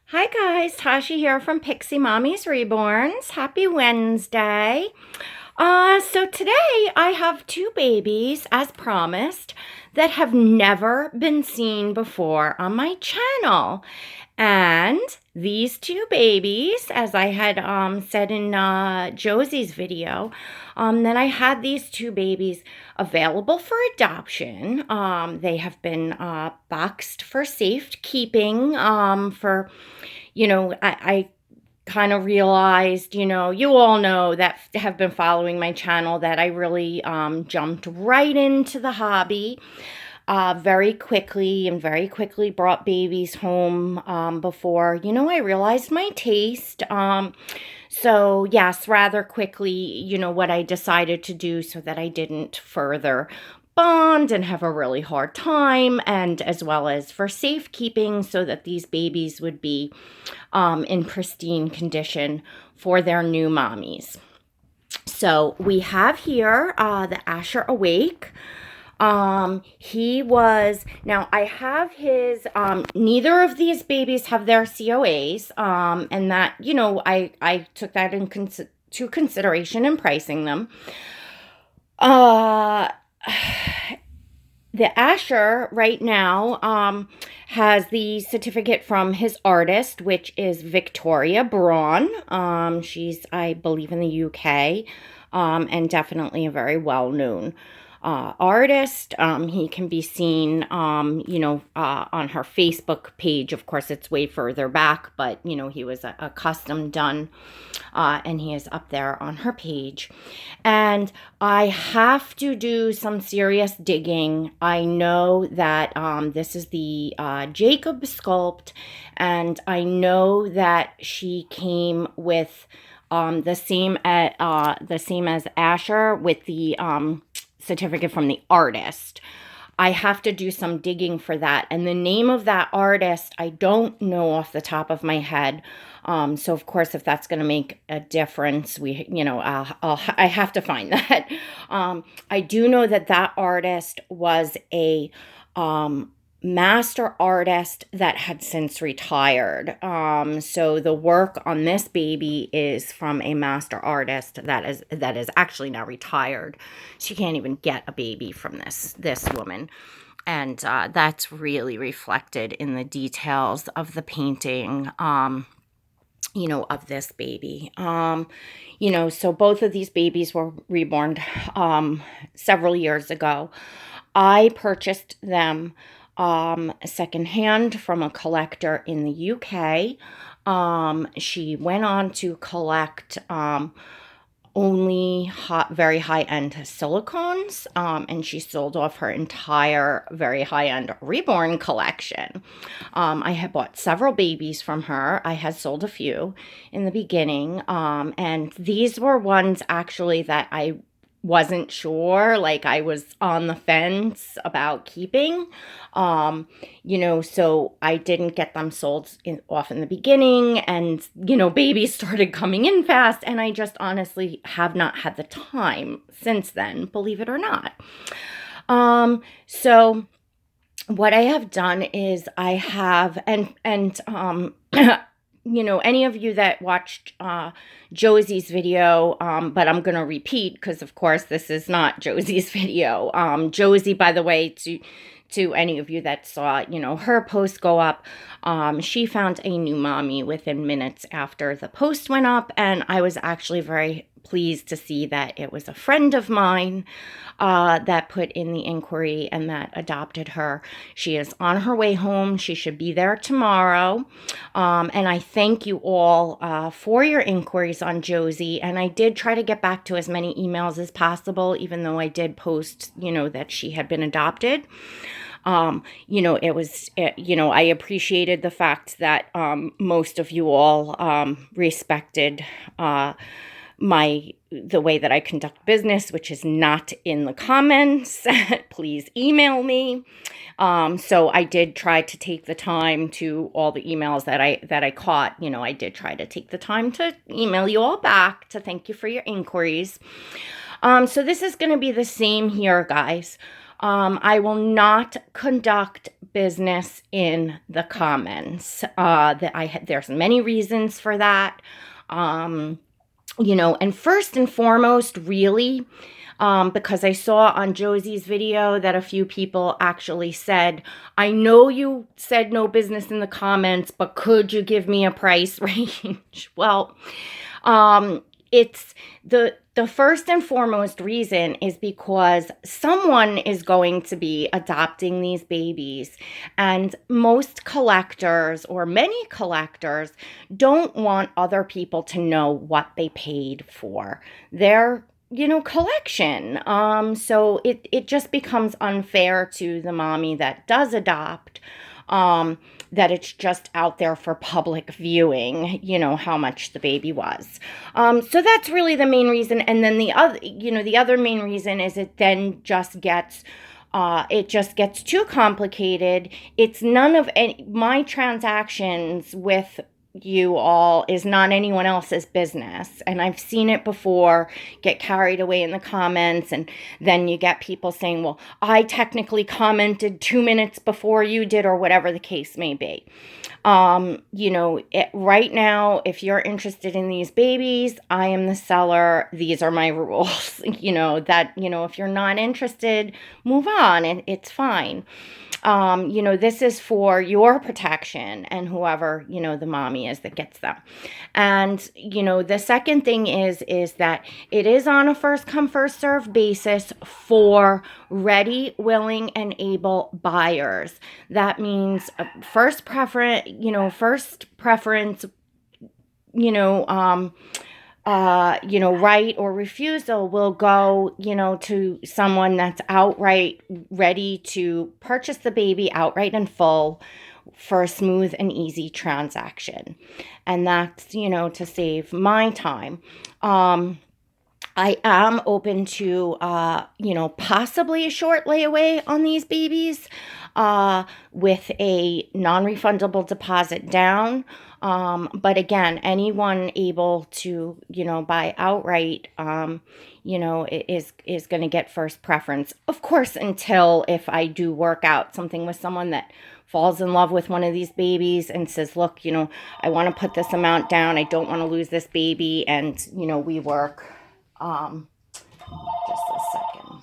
Hi guys, Tashi here from Pixie Mommies Reborns. Happy Wednesday. So today I have two babies, as promised, that have never been seen before on my channel. And these two babies, as I had said in Josie's video, that I had these two babies available for adoption. They have been boxed for safekeeping for, I kind of realized, you all know that have been following my channel that I really jumped right into the hobby very quickly and very quickly brought babies home before, I realized my taste. So yes, rather quickly, what I decided to do so that I didn't further bond and have a really hard time, and as well as for safekeeping so that these babies would be in pristine condition for their new mommies. So we have here the Asher Awake. Now I have his, neither of these babies have their COAs, and that, I took that into consideration in pricing them. The Asher right now has the certificate from his artist, which is Victoria Braun. She's, I believe, in the UK, and definitely a very well-known artist. He can be seen, on her Facebook page. Of course, it's way further back, but, he was a custom done, and he is up there on her page. And I have to do some serious digging. I know that this is the Jacob Sculpt, and I know that she came with the same as Asher with the certificate from the artist. I have to do some digging for that. And the name of that artist, I don't know off the top of my head. So of course, if that's going to make a difference, I have to find that. I do know that that artist was a master artist that had since retired. So the work on this baby is from a master artist that is actually now retired. She can't even get a baby from this woman. And that's really reflected in the details of the painting, of this baby. So both of these babies were reborn several years ago. I purchased them secondhand from a collector in the UK. She went on to collect only very high-end silicones, and she sold off her entire very high-end reborn collection. I had bought several babies from her. I had sold a few in the beginning, and these were ones actually that I wasn't sure, like I was on the fence about keeping, so I didn't get them sold off in the beginning, and, babies started coming in fast, and I just honestly have not had the time since then, believe it or not. So what I have done is I have, and any of you that watched Josie's video, but I'm going to repeat because, of course, this is not Josie's video. Josie, by the way, to any of you that saw, her post go up, she found a new mommy within minutes after the post went up, and I was actually very pleased to see that it was a friend of mine that put in the inquiry and that adopted her. She is on her way home. She should be there tomorrow. And I thank you all for your inquiries on Josie. And I did try to get back to as many emails as possible, even though I did post, that she had been adopted. I appreciated the fact that most of you all respected the way that I conduct business, which is not in the comments. Please email me. So I did try to take the time to all the emails that I caught. I did try to take the time to email you all back to thank you for your inquiries. So this is going to be the same here, guys. I will not conduct business in the comments. There's many reasons for that. And first and foremost, really, because I saw on Josie's video that a few people actually said, I know you said no business in the comments, but could you give me a price range? Well, it's the first and foremost reason is because someone is going to be adopting these babies, and most collectors, or many collectors, don't want other people to know what they paid for their collection. So it just becomes unfair to the mommy that does adopt, that it's just out there for public viewing, how much the baby was. So that's really the main reason. And then the other main reason is it then just gets too complicated. It's none of my transactions with you all is not anyone else's business. And I've seen it before get carried away in the comments, and then you get people saying, well, I technically commented 2 minutes before you did, or whatever the case may be. Right now, if you're interested in these babies, I am the seller. These are my rules. If you're not interested, move on, and it's fine. This is for your protection and whoever, the mommy is that gets them. And, the second thing is that it is on a first come, first serve basis for ready, willing, and able buyers. That means first preference, right or refusal will go, to someone that's outright ready to purchase the baby outright in full for a smooth and easy transaction. And that's, to save my time. I am open to, possibly a short layaway on these babies, with a non-refundable deposit down. But again, anyone able to, buy outright, is going to get first preference. Of course, until if I do work out something with someone that falls in love with one of these babies and says, look, I want to put this amount down. I don't want to lose this baby. And, we work, just a second.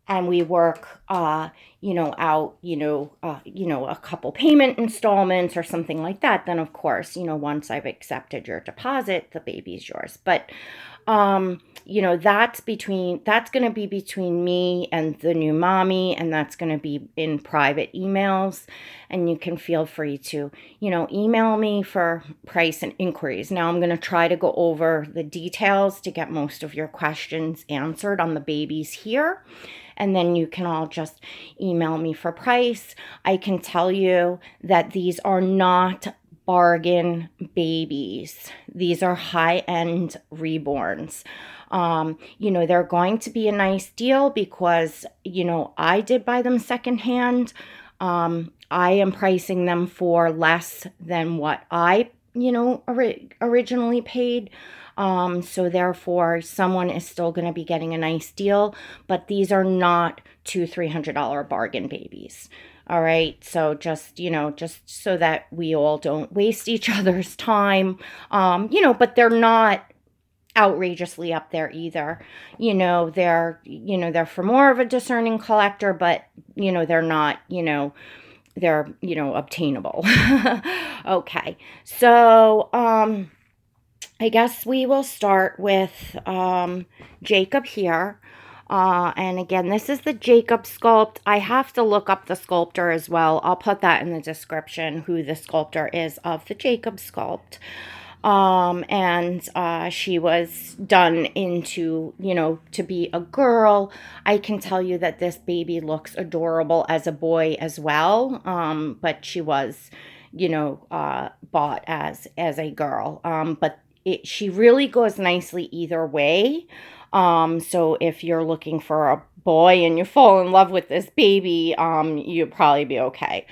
And we work, out, a couple payment installments or something like that, then of course, once I've accepted your deposit, the baby's yours. But, that's going to be between me and the new mommy, and that's going to be in private emails. And you can feel free to, email me for price and inquiries. Now I'm going to try to go over the details to get most of your questions answered on the babies here. And then you can all just email me for price. I can tell you that these are not bargain babies. These are high-end reborns. They're going to be a nice deal because, I did buy them secondhand. I am pricing them for less than what I, originally paid. So therefore, someone is still going to be getting a nice deal, but these are not $200-$300 bargain babies. All right. So just so that we all don't waste each other's time, but they're not outrageously up there either. They're for more of a discerning collector, but, they're not, they're, obtainable. Okay. So, I guess we will start with Jacob here. And again, this is the Jacob Sculpt. I have to look up the sculptor as well. I'll put that in the description, who the sculptor is of the Jacob Sculpt. She was done into, to be a girl. I can tell you that this baby looks adorable as a boy as well. But she was, bought as a girl. But she really goes nicely either way. So if you're looking for a boy and you fall in love with this baby, you'll probably be okay.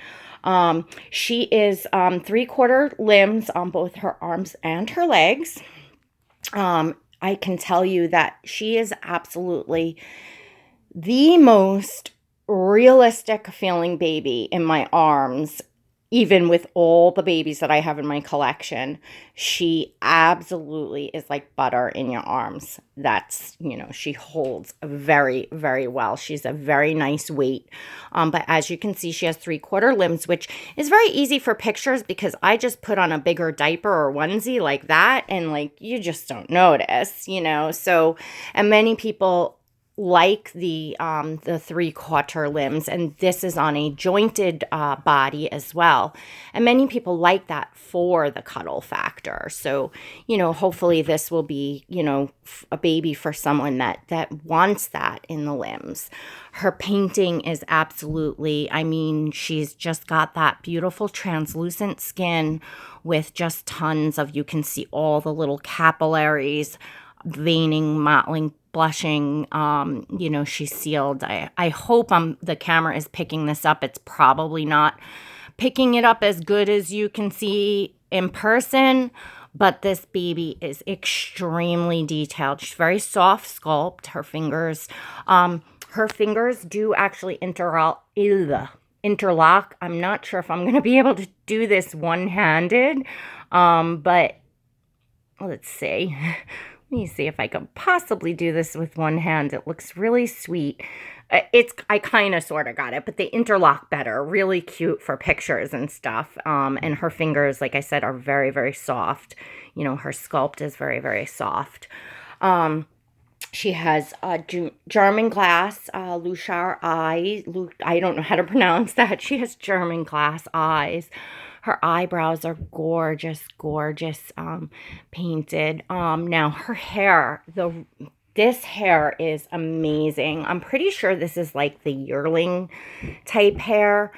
She is 3/4 limbs on both her arms and her legs. I can tell you that she is absolutely the most realistic feeling baby in my arms, even with all the babies that I have in my collection. She absolutely is like butter in your arms. That's, she holds very, very well. She's a very nice weight. But as you can see, she has 3/4 limbs, which is very easy for pictures because I just put on a bigger diaper or onesie like that, and like you just don't notice, So, and many people like the 3/4 limbs, and this is on a jointed body as well, and many people like that for the cuddle factor. So hopefully this will be a baby for someone that wants that in the limbs. Her painting is absolutely, I mean, she's just got that beautiful translucent skin with just tons of, you can see all the little capillaries, veining, mottling, blushing. She's sealed. I hope the camera is picking this up. It's probably not picking it up as good as you can see in person, but this baby is extremely detailed. She's very soft sculpt. Her fingers do actually interlock. I'm not sure if I'm going to be able to do this one-handed, but let's see. Let me see if I could possibly do this with one hand. It looks really sweet. I kind of sort of got it, but they interlock better. Really cute for pictures and stuff. And her fingers, like I said, are very, very soft. Her sculpt is very, very soft. She has German glass Luchar eyes. I don't know how to pronounce that. She has German glass eyes. Her eyebrows are gorgeous, gorgeous, painted. Now her hair, this hair is amazing. I'm pretty sure this is like the yearling type hair.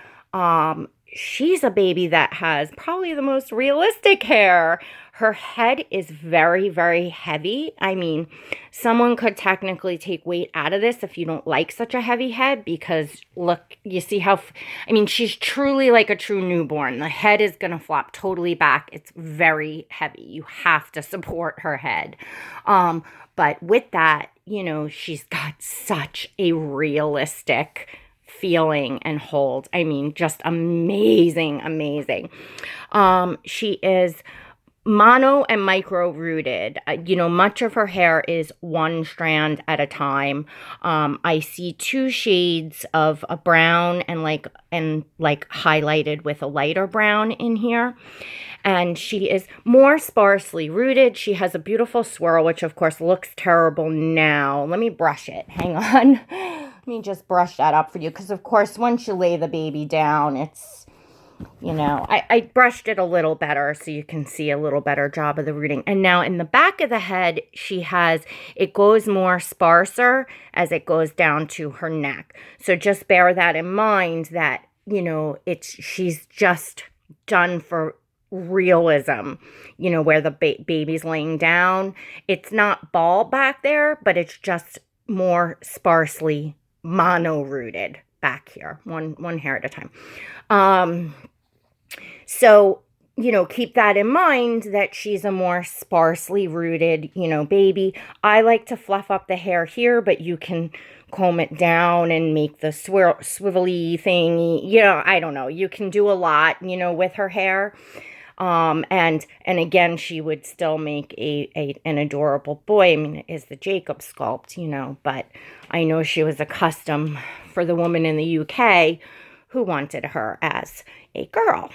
She's a baby that has probably the most realistic hair. Her head is very, very heavy. I mean, someone could technically take weight out of this if you don't like such a heavy head, because look, you see how, she's truly like a true newborn. The head is going to flop totally back. It's very heavy. You have to support her head. But with that, she's got such a realistic feeling and hold. Just amazing, amazing. She is mono and micro rooted. Much of her hair is one strand at a time. I see 2 shades of a brown and highlighted with a lighter brown in here. And she is more sparsely rooted. She has a beautiful swirl, which of course looks terrible now. Let me brush it. Hang on. Let me just brush that up for you, because of course once you lay the baby down, it's, I brushed it a little better so you can see a little better job of the rooting. And now in the back of the head, it goes more sparser as it goes down to her neck. So just bear that in mind, that, she's just done for realism, where the baby's laying down. It's not bald back there, but it's just more sparsely mono-rooted back here, one hair at a time. So, keep that in mind, that she's a more sparsely rooted, baby. I like to fluff up the hair here, but you can comb it down and make the swivelly thingy. I don't know. You can do a lot, with her hair. And again, she would still make an adorable boy. It is the Jacob sculpt, but I know she was accustomed for the woman in the UK who wanted her as a girl.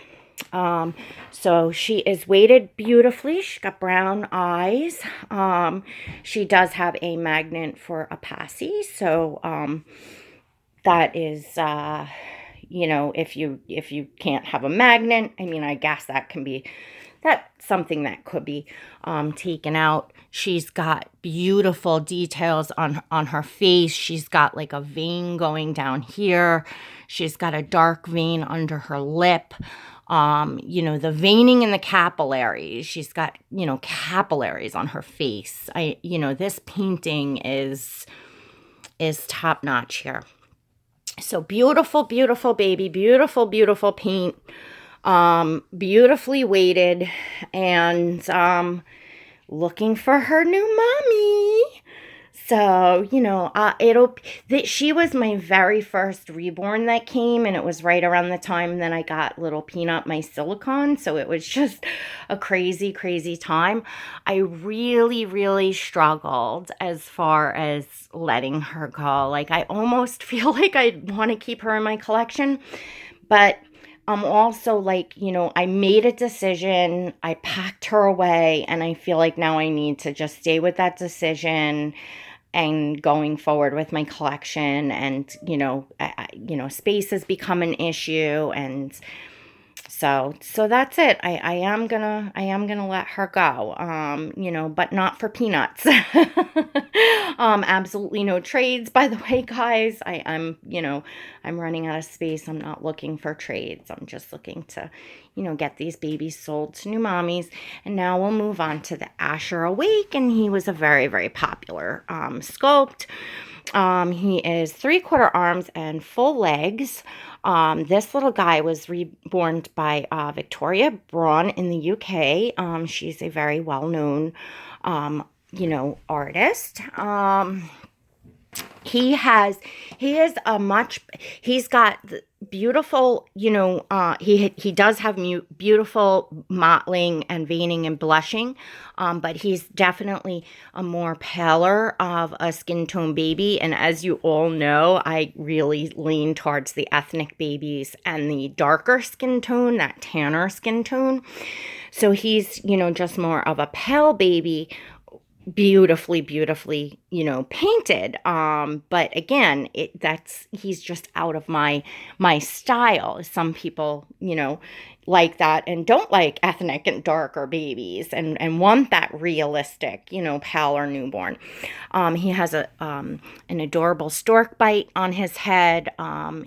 So she is weighted beautifully. She's got brown eyes. She does have a magnet for a passy. So, that is, if you can't have a magnet, I guess that's something that could be taken out. She's got beautiful details on her face. She's got like a vein going down here. She's got a dark vein under her lip. The veining in the capillaries. She's got, capillaries on her face. This painting is top notch here. So beautiful, beautiful baby, beautiful, beautiful paint, beautifully weighted, and looking for her new mommy. So, she was my very first reborn that came, and it was right around the time that I got little Peanut, my silicone. So it was just a crazy, crazy time. I really, really struggled as far as letting her go. Like, I almost feel like I want to keep her in my collection, but I'm also like, I made a decision, I packed her away, and I feel like now I need to just stay with that decision and going forward with my collection. And, space has become an issue. And so that's it. I am gonna let her go. But not for peanuts. Absolutely no trades, by the way, guys. I'm running out of space. I'm not looking for trades. I'm just looking to, get these babies sold to new mommies. And now we'll move on to the Asher Awake, and he was a very, very popular sculpt. He is 3/4 arms and full legs. This little guy was reborn by Victoria Braun in the UK. She's a very well-known, artist. He's got beautiful, he does have beautiful mottling and veining and blushing, but he's definitely a more paler of a skin tone baby. And as you all know, I really lean towards the ethnic babies and the darker skin tone, that tanner skin tone. So he's, just more of a pale baby, beautifully painted. But again, he's just out of my style. Some people, like that and don't like ethnic and darker babies and want that realistic, paler newborn. He has an adorable stork bite on his head.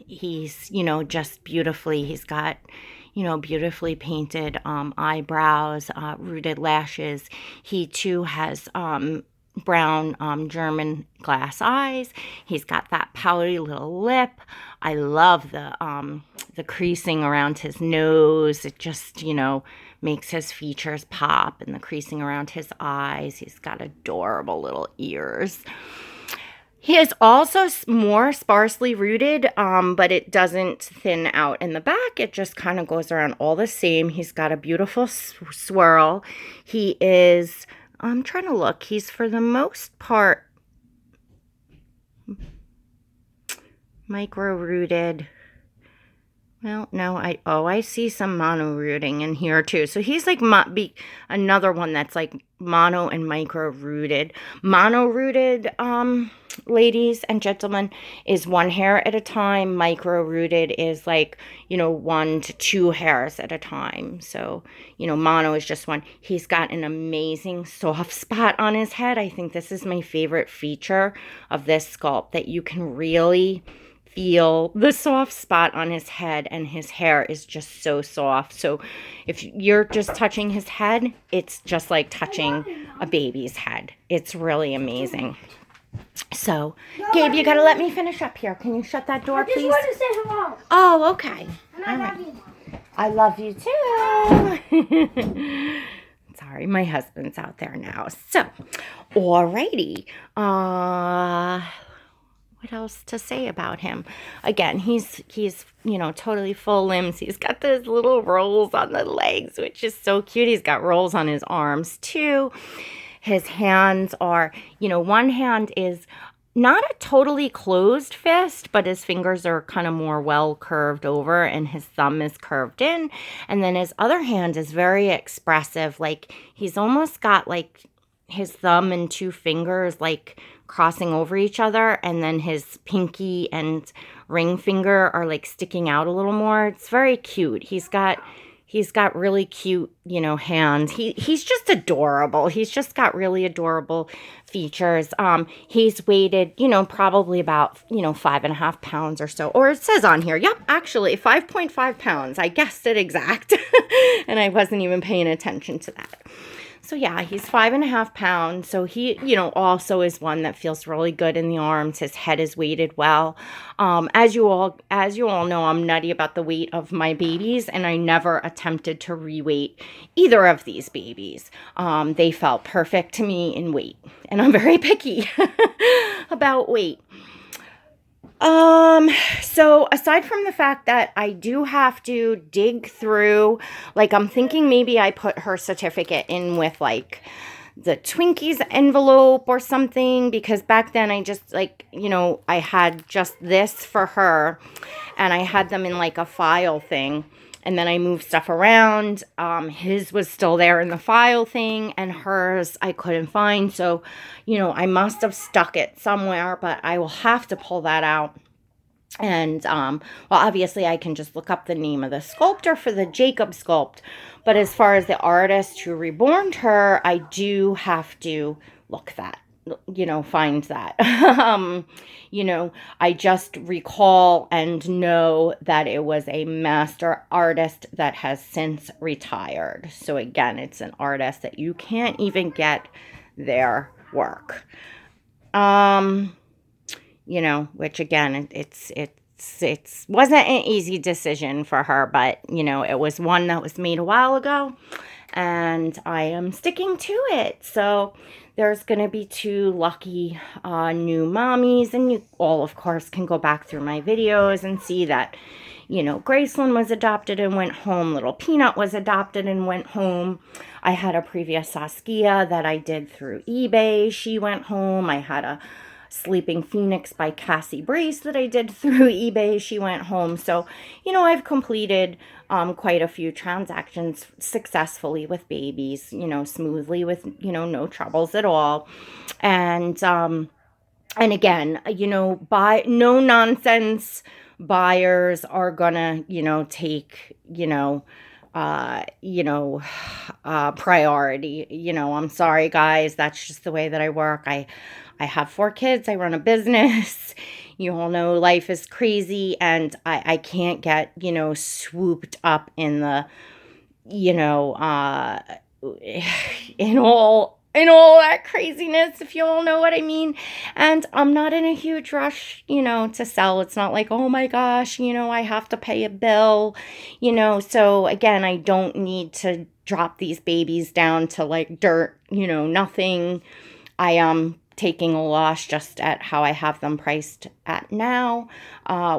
He's, just he's got, beautifully painted eyebrows, rooted lashes. He too has brown German glass eyes. He's got that pouty little lip. I love the creasing around his nose. It just, makes his features pop, and the creasing around his eyes. He's got adorable little ears. He is also more sparsely rooted, but it doesn't thin out in the back. It just kind of goes around all the same. He's got a beautiful swirl. He is, I'm trying to look, he's for the most part micro-rooted. Well, no, I see some mono rooting in here too. So he's like another one that's like mono and micro rooted. Mono rooted, ladies and gentlemen, is 1 hair at a time. Micro rooted is like, 1 to 2 hairs at a time. So, mono is just 1. He's got an amazing soft spot on his head. I think this is my favorite feature of this sculpt, that you can really feel the soft spot on his head, and his hair is just so soft. So if you're just touching his head, it's just like touching a baby's head. It's really amazing. So, Gabe, you gotta let me finish up here. Can you shut that door, please? I just want to say hello. Oh, okay. And I love you, Mom. I love you too. Sorry, my husband's out there now. So, alrighty. What else to say about him? Again, he's totally full limbs. He's got those little rolls on the legs, which is so cute. He's got rolls on his arms too. His hands are, one hand is not a totally closed fist, but his fingers are kind of more well curved over, and his thumb is curved in. And then his other hand is very expressive. Like, he's almost got like his thumb and 2 fingers like crossing over each other, and then his pinky and ring finger are like sticking out a little more. It's very cute. He's got really cute, hands. He's just adorable. He's just got really adorable features. He's weighted, probably about, 5.5 pounds or so. Or it says on here, yep, actually 5.5 pounds. I guessed it exact. And I wasn't even paying attention to that. So yeah, he's 5.5 pounds. So he, also is one that feels really good in the arms. His head is weighted well. As you all know, I'm nutty about the weight of my babies, and I never attempted to reweight either of these babies. They felt perfect to me in weight, and I'm very picky about weight. So aside from the fact that I do have to dig through, like I'm thinking maybe I put her certificate in with like the Twinkies envelope or something, because back then I just I had just this for her and I had them in like a file thing. And then I moved stuff around. His was still there in the file thing, and hers I couldn't find. So, I must have stuck it somewhere, but I will have to pull that out. And, well, obviously I can just look up the name of the sculptor for the Jacob sculpt. But as far as the artist who reborned her, I do have to look that. Find that. I just recall and know that it was a master artist that has since retired. So again, it's an artist that you can't even get their work. Which again, it wasn't an easy decision for her, but it was one that was made a while ago, and I am sticking to it. So there's going to be 2 lucky new mommies, and you all, of course, can go back through my videos and see that, Graceland was adopted and went home. Little Peanut was adopted and went home. I had a previous Saskia that I did through eBay. She went home. I had a Sleeping Phoenix by Cassie Brace that I did through eBay. She went home. So, I've completed quite a few transactions successfully with babies, smoothly with, no troubles at all. And again, buy no nonsense buyers are gonna, take, priority. I'm sorry, guys. That's just the way that I work. I have 4 kids. I run a business. You all know life is crazy, and I can't get, swooped up in the, in all that craziness, if you all know what I mean. And I'm not in a huge rush, to sell. It's not like, oh my gosh, I have to pay a bill, so again, I don't need to drop these babies down to like dirt, nothing. I am taking a loss just at how I have them priced at now,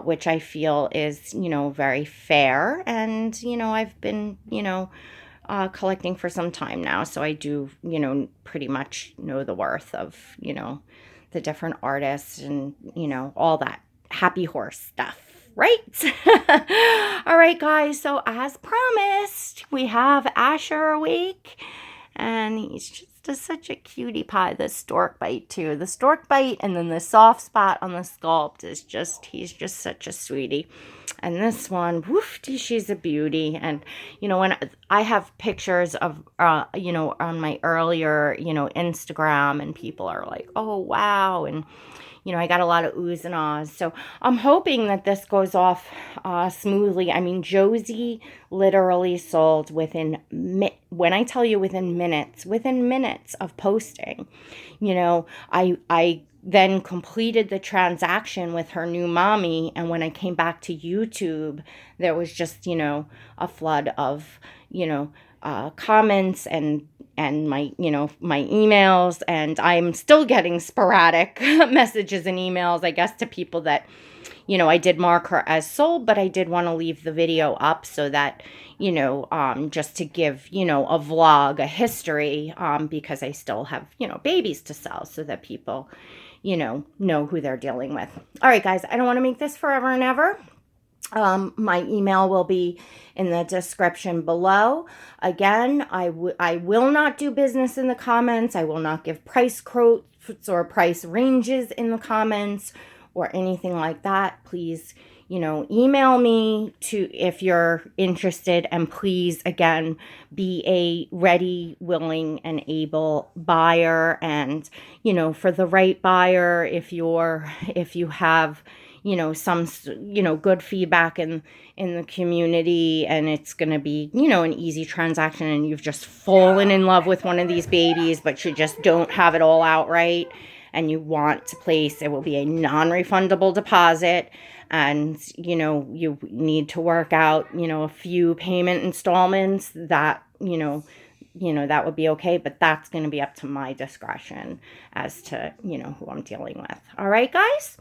which I feel is, very fair. And, I've been, collecting for some time now. So I do, pretty much know the worth of, the different artists and, all that happy horse stuff. Right? All right, guys. So as promised, we have Asher awake, and he's just such a cutie pie. The stork bite too. The stork bite, and then the soft spot on the sculpt is he's just such a sweetie. And this one, woof, she's a beauty. And, when I have pictures of, on my earlier, Instagram, and people are like, oh, wow. And, I got a lot of oohs and ahs. So I'm hoping that this goes off smoothly. I mean, Josie literally sold within minutes of posting. I then completed the transaction with her new mommy. And when I came back to YouTube, there was just, a flood of, comments and my, my emails, and I'm still getting sporadic messages and emails, I guess, to people that, I did mark her as sold, but I did want to leave the video up so that, just to give, a vlog, a history, because I still have, babies to sell, so that people, know who they're dealing with. All right, guys, I don't want to make this forever and ever. My email will be in the description below. Again, I will not do business in the comments. I will not give price quotes or price ranges in the comments or anything like that. Please, email me if you're interested, and please, again, be a ready, willing, and able buyer. And, for the right buyer, if you have, some, good feedback in the community, and it's going to be, an easy transaction, and you've just fallen in love with one of these babies, but you just don't have it all out right, and you want to place, it will be a non-refundable deposit, and, you need to work out, a few payment installments that, that would be okay, but that's going to be up to my discretion as to, who I'm dealing with. All right, guys?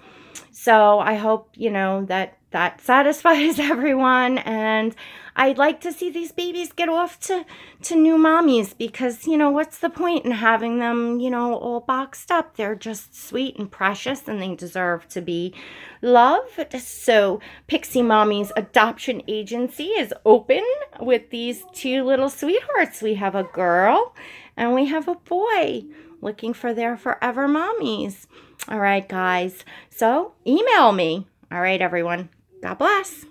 So I hope, that satisfies everyone. And I'd like to see these babies get off to new mommies, because, what's the point in having them, all boxed up? They're just sweet and precious, and they deserve to be loved. So Pixie Mommy's adoption agency is open with these two little sweethearts. We have a girl and we have a boy looking for their forever mommies. All right, guys. So email me. All right, everyone. God bless.